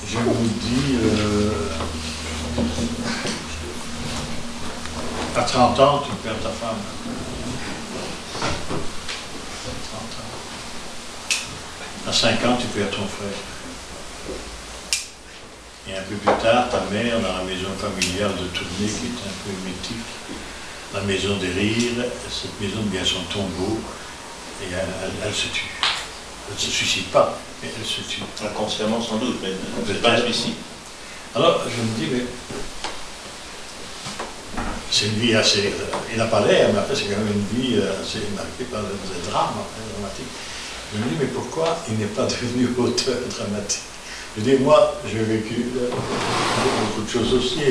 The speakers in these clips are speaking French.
je vous dis, à 30 ans, tu perds ta femme. 30 ans. À 5 ans, tu perds ton frère. Et un peu plus tard, ta mère, dans la maison familiale de Tournai, qui est un peu mythique, la maison des rires, cette maison devient son tombeau, et elle se tue. Elle ne se suicide pas, mais elle se tue. Inconsciemment sans doute, mais c'est pas un suicide. Alors, je me dis, mais c'est une vie assez... il n'a pas l'air, mais après, c'est quand même une vie assez marquée par des drames dramatiques. Je me dis, mais pourquoi il n'est pas devenu auteur dramatique? Je dis, moi, j'ai vécu beaucoup de choses aussi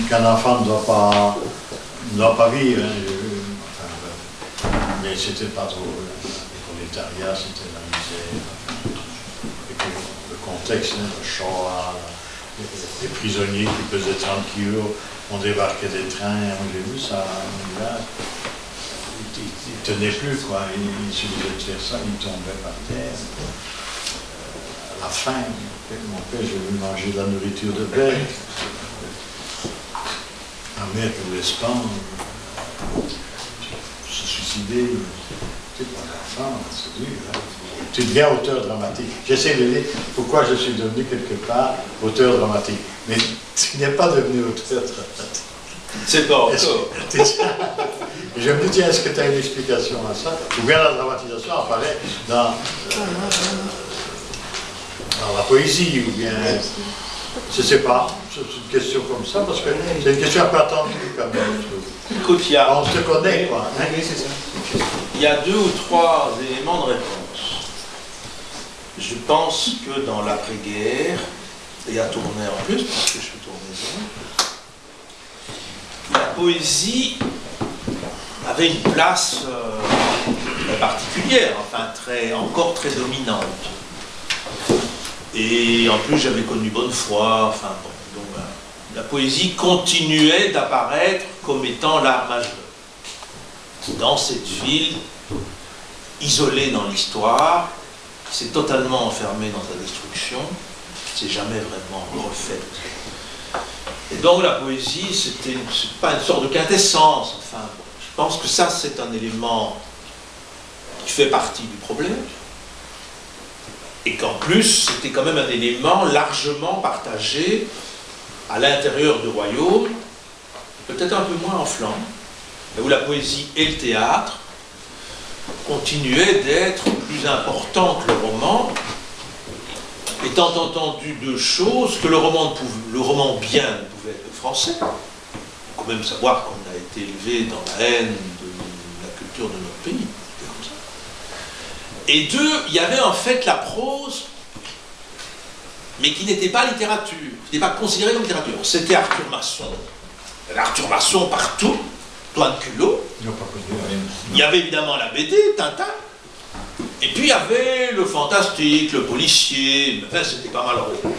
qu'un enfant ne doit pas vivre. Hein, mais c'était pas trop... le prolétariat, c'était la misère. Et puis, le contexte, hein, le Shoah, les prisonniers qui pesaient 30 kilos, on débarquait des trains, j'ai vu ça, là, il ne tenait plus, quoi. Il suffisait de faire ça, il tombait par terre. À la fin, mon père, j'ai vu manger de la nourriture de bête. Ma mère qui voulait se pendre, se suicider. C'est pas l'enfant, c'est dur. Hein. Tu deviens auteur dramatique. J'essaie de dire pourquoi je suis devenu quelque part auteur dramatique. Mais tu n'es pas devenu auteur dramatique. C'est pas encore. Je me dis, tiens, est-ce que tu as une explication à ça? Ou bien la dramatisation apparaît dans la poésie, ou bien... Je ne sais pas, c'est une question comme ça, parce que c'est une question un peu attendue quand même. Écoute, on se connaît, quoi. Hein? Oui, c'est ça. Il y a 2 ou 3 éléments de réponse. Je pense que dans l'après-guerre, et à Tournai en plus, parce que je suis tournaisien, la poésie avait une place particulière, enfin encore très dominante. Et en plus, j'avais connu Bonnefoy, enfin bon, donc la poésie continuait d'apparaître comme étant l'art majeur. Dans cette ville, isolée dans l'histoire, qui s'est totalement enfermée dans sa destruction, qui ne s'est jamais vraiment refaite. Et donc la poésie, c'est pas une sorte de quintessence, enfin, bon, je pense que ça, c'est un élément qui fait partie du problème. Et qu'en plus, c'était quand même un élément largement partagé à l'intérieur du royaume, peut-être un peu moins en Flandre, où la poésie et le théâtre continuaient d'être plus importants que le roman, étant entendu 2 choses, que le roman bien ne pouvait être que français. Il faut quand même savoir qu'on a été élevé dans la haine de la culture de notre pays. Et 2, il y avait en fait la prose, mais qui n'était pas littérature, qui n'était pas considérée comme littérature. C'était Arthur Masson. Il y avait Arthur Masson partout, Toine Culot. Il y avait évidemment la BD, Tintin. Et puis il y avait le fantastique, le policier, mais enfin c'était pas mal rôle. La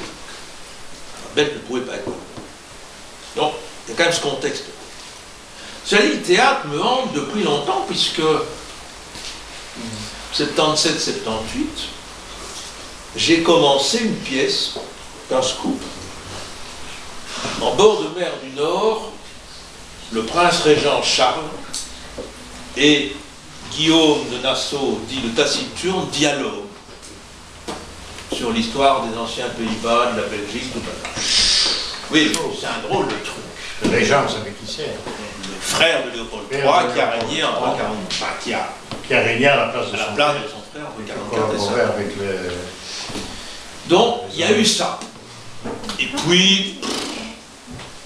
bête ne pouvait pas être. Donc, il y a quand même ce contexte. Cela dit, le théâtre me hante depuis longtemps, puisque 77-78, j'ai commencé une pièce, un scoop, en bord de mer du Nord, le prince régent Charles et Guillaume de Nassau, dit le taciturne, dialogue sur l'histoire des anciens Pays-Bas, de la Belgique, tout ça. Oui, c'est un drôle de truc. Le régent, vous savez qui c'est? Le frère de Léopold III qui a régné en 1940. Enfin, qui a régné à la place de son frère en 1944. Avec le... Donc, il y a eu ça. Et puis,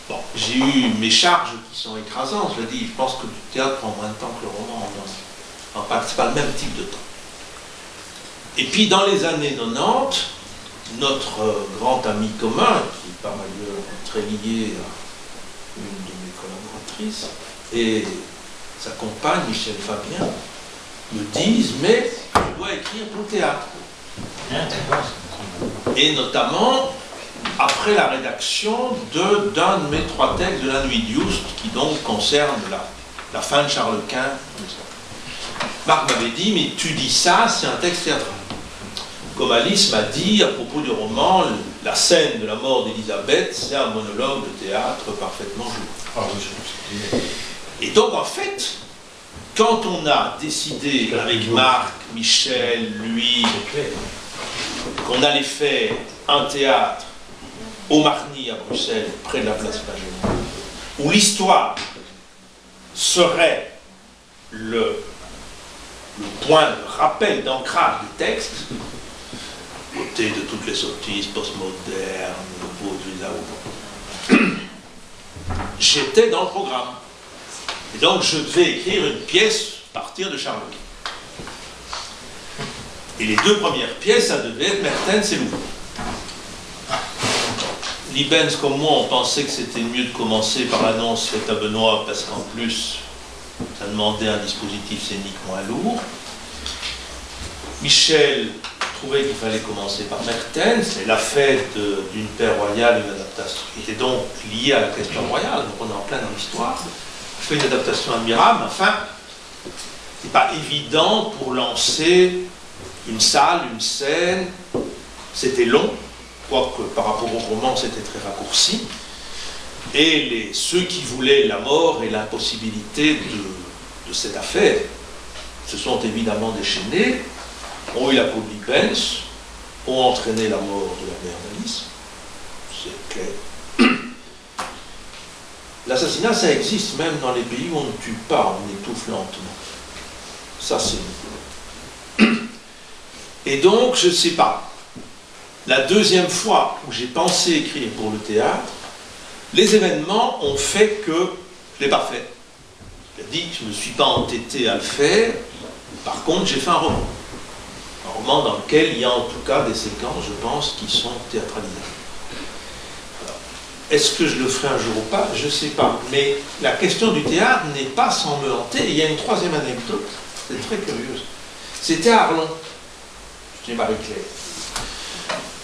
bon, j'ai eu mes charges qui sont écrasantes, je le dis. Je pense que le théâtre prend moins de temps que le roman. Enfin, c'est pas le même type de temps. Et puis, dans les années 90, notre grand ami commun, qui est par ailleurs très lié à une de mes collaboratrices, et sa compagne, Michel Fabien, me disent, mais tu dois écrire pour le théâtre. Et notamment, après la rédaction d'un de mes 3 textes de la Nuit d'Youst, qui donc concerne la fin de Charles Quint. Marc m'avait dit, mais tu dis ça, c'est un texte théâtral. comme Alice m'a dit à propos du roman, la scène de la mort d'Élisabeth, c'est un monologue de théâtre parfaitement joué. Ah oui, et donc en fait, quand on a décidé avec Marc, Michel, lui, qu'on allait faire un théâtre au Marny à Bruxelles, près de la place Magellan, où l'histoire serait le point de rappel, d'ancrage du texte, côté de toutes les sottises postmodernes, j'étais dans le programme. Et donc je devais écrire une pièce à partir de Charles Quint. Et les deux premières pièces, ça devait être Mertens et Louvois. Liebens comme moi, on pensait que c'était mieux de commencer par l'annonce faite à Benoît, parce qu'en plus, ça demandait un dispositif scénique moins lourd. Michel trouvait qu'il fallait commencer par Mertens, et la fête d'une paix royale, une adaptation, qui était donc liée à la question royale, donc on est en plein dans l'histoire. On fait une adaptation admirable, mais enfin, c'est pas évident pour lancer une salle, une scène, c'était long, quoique par rapport au roman c'était très raccourci, et ceux qui voulaient la mort et l'impossibilité de cette affaire se sont évidemment déchaînés, ont eu la peau de Liebens, ont entraîné la mort de la mère d'Alice, c'est clair. L'assassinat, ça existe même dans les pays où on ne tue pas, on étouffe lentement. Ça, c'est... Et donc, je ne sais pas, la deuxième fois où j'ai pensé écrire pour le théâtre, les événements ont fait que je ne l'ai pas fait. C'est-à-dire que je ne me suis pas entêté à le faire, par contre, j'ai fait un roman. Un roman dans lequel il y a en tout cas des séquences, je pense, qui sont théâtralisées. Est-ce que je le ferai un jour ou pas? Je ne sais pas. Mais la question du théâtre n'est pas sans me hanter. Et il y a une troisième anecdote, c'est très curieuse. C'était à Arlon, chez Marie-Claire.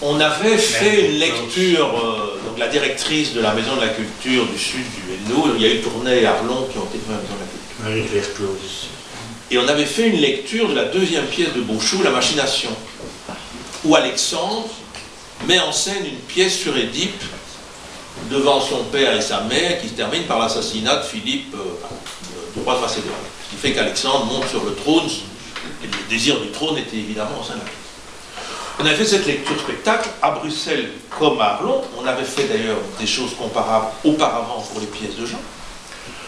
On avait fait une lecture, donc la directrice de la Maison de la Culture du Sud du Hainaut, il y a eu Tournai et Arlon qui ont été dans la Maison de la Culture. Marie-Claire Close. Et on avait fait une lecture de la deuxième pièce de Beauchou, La Machination, où Alexandre met en scène une pièce sur Édipe devant son père et sa mère, qui se termine par l'assassinat de Philippe, du roi de Macédoine. Ce qui fait qu'Alexandre monte sur le trône, et le désir du trône était évidemment au sein de la pièce. On avait fait cette lecture spectacle à Bruxelles comme à Arlon. On avait fait d'ailleurs des choses comparables auparavant pour les pièces de Jean.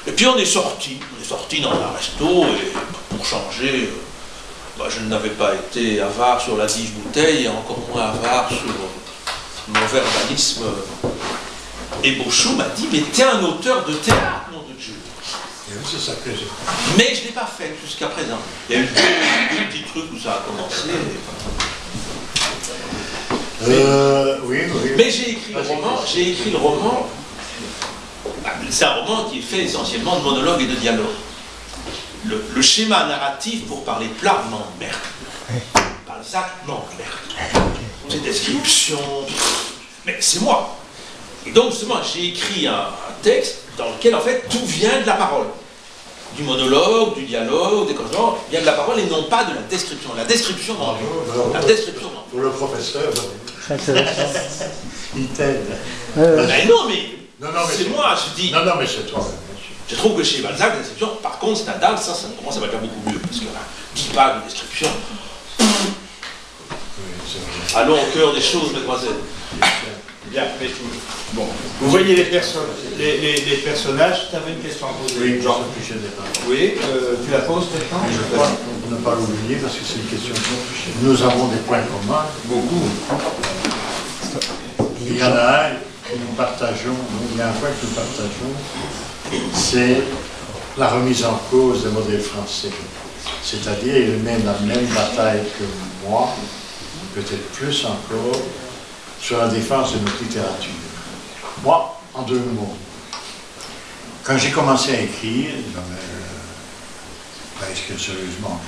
Et puis on est sorti dans un resto, et pour changer, je n'avais pas été avare sur la dive bouteille, et encore moins avare sur mon verbalisme. Et Beauchou m'a dit, mais t'es un auteur de théâtre, nom de Dieu. C'est ça que j'ai. Mais je ne l'ai pas fait jusqu'à présent. Il y a eu deux petits trucs où ça a commencé. Oui. Mais j'ai écrit le roman, c'est un roman qui est fait essentiellement de monologues et de dialogues. Le schéma narratif, pour parler plat, m'emmerde. Balzac m'emmerde. Ces descriptions, mais c'est moi. Et donc justement, j'ai écrit un texte dans lequel en fait tout vient de la parole. Du monologue, du dialogue, des choses vient de la parole et non pas de la description. La description m'emmerde. La description m'emmerde. Pour le professeur, il t'aide. Ben non, mais c'est c'est moi, je dis. Non, mais c'est toi. Je trouve que chez Balzac, la description, par contre, Stendhal, ça commence à être beaucoup mieux, parce que là, 10 pages de description. Oui, c'est vrai. Allons au cœur des choses, mesdemoiselles. Bien, mais bon. Vous voyez les personnages. Tu avais une question à poser. Oui, Jean. Oui, tu la poses maintenant. Je crois ne pas l'oublier parce que c'est une question. Nous avons des points communs. Beaucoup. Il y en a un que nous partageons, il y a un point que nous partageons, c'est la remise en cause des modèles français. C'est-à-dire, il mène la même bataille que moi, peut-être plus encore, sur la défense de notre littérature. Moi, en deux mots. Quand j'ai commencé à écrire, presque sérieusement,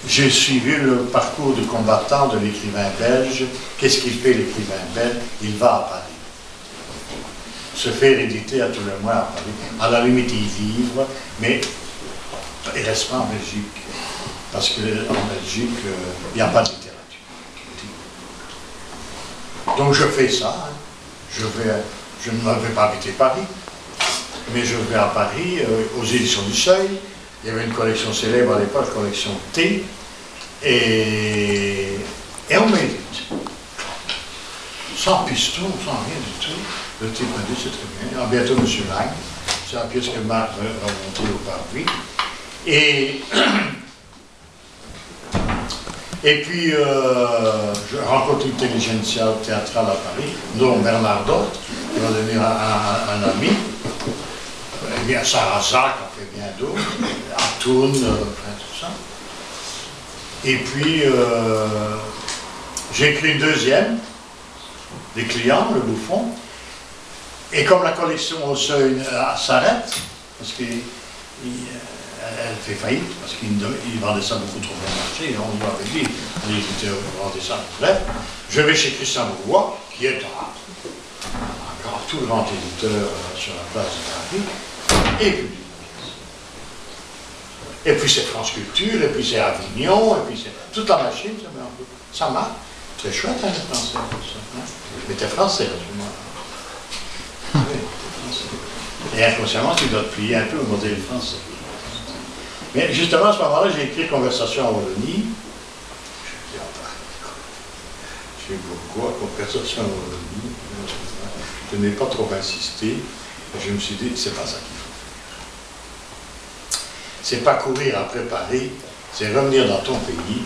j'ai suivi le parcours de combattant de l'écrivain belge. Qu'est-ce qu'il fait, l'écrivain belge? Il va à Paris. Se faire éditer à tout le moins à Paris. À la limite, y vivre, mais il reste pas en Belgique. parce qu'en Belgique, il n'y a pas de littérature. Donc je fais ça, hein. Je ne vais pas habiter Paris, mais je vais à Paris, aux éditions du Seuil. Il y avait une collection célèbre à l'époque, la collection T, et on m'édite. Sans piston, sans rien du tout. Le type m'a dit, c'est très bien. Alors, bientôt, M. Lang, c'est la pièce que Marc va monter au parvis. Et puis, je rencontre l'intelligentsia théâtrale à Paris, dont Bernard Dott, qui va devenir un ami. Eh bien, Sarrazac en fait bien d'autres, Atoun, tout ça. Et puis, j'ai écrit une deuxième, des clients, le Bouffon. Et comme la collection au Seuil s'arrête, parce qu'elle fait faillite, parce qu'il vendait ça beaucoup trop bon marché, on lui avait dit, l'éditeur vendait ça. Bref, je vais chez Christian Bourgois, qui est tout grand éditeur sur la place de Paris, et publie. Et puis c'est France Culture, et puis c'est Avignon, et puis c'est toute la machine, ça marche. Très chouette, hein, les Français, pour ça. Hein? Mais t'es français, à ce moment-là. Oui, t'es français. Et inconsciemment, tu dois te plier un peu au modèle français. Mais justement, à ce moment-là, j'ai écrit Conversation en Wallonie. Chez Bourgois, Conversation en Wallonie. Je n'ai pas trop insisté. Et je me suis dit, c'est pas ça qu'il faut faire. C'est pas courir après Paris, c'est revenir dans ton pays,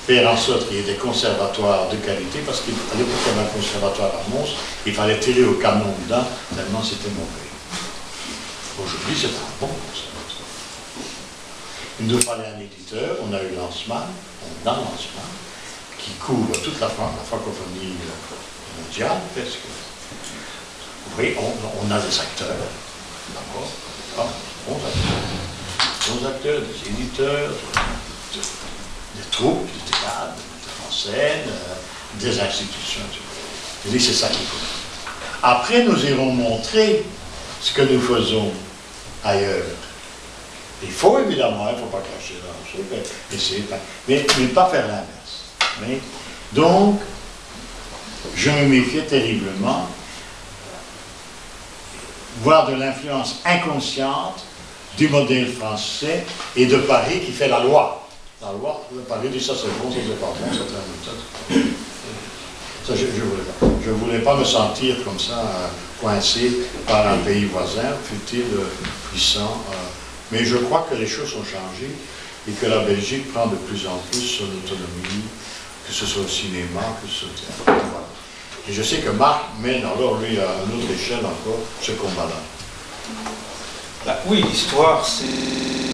faire en sorte qu'il y ait des conservatoires de qualité, parce qu'à l'époque, il y avait un conservatoire à Mons, il fallait tirer au canon dedans, tellement c'était mauvais. Aujourd'hui, c'est un bon conservatoire. Il nous fallait un éditeur, on a eu Lanzmann, qui couvre toute la francophonie mondiale, presque. Oui, on a des acteurs, d'abord, bons acteurs, des éditeurs, des troupes, du théâtre, des en scène, des institutions. Je dis, c'est ça qu'il faut. Après, nous irons montrer ce que nous faisons ailleurs. Il faut évidemment, il ne faut pas cracher dans mais pas faire l'inverse. Donc, je me méfiais terriblement, voire de l'influence inconsciente du modèle français et de Paris qui fait la loi. La loi, Paris dit ça c'est bon, ça c'est pas bon, ça c'est un méthode. Ça, je ne voulais pas me sentir comme ça, coincé par un pays voisin, fut-il puissant. Mais je crois que les choses ont changé et que la Belgique prend de plus en plus son autonomie, que ce soit au cinéma, que ce soit au théâtre. Voilà. Et je sais que Marc mène alors, lui, à une autre échelle encore, ce combat-là. Oui, l'histoire, c'est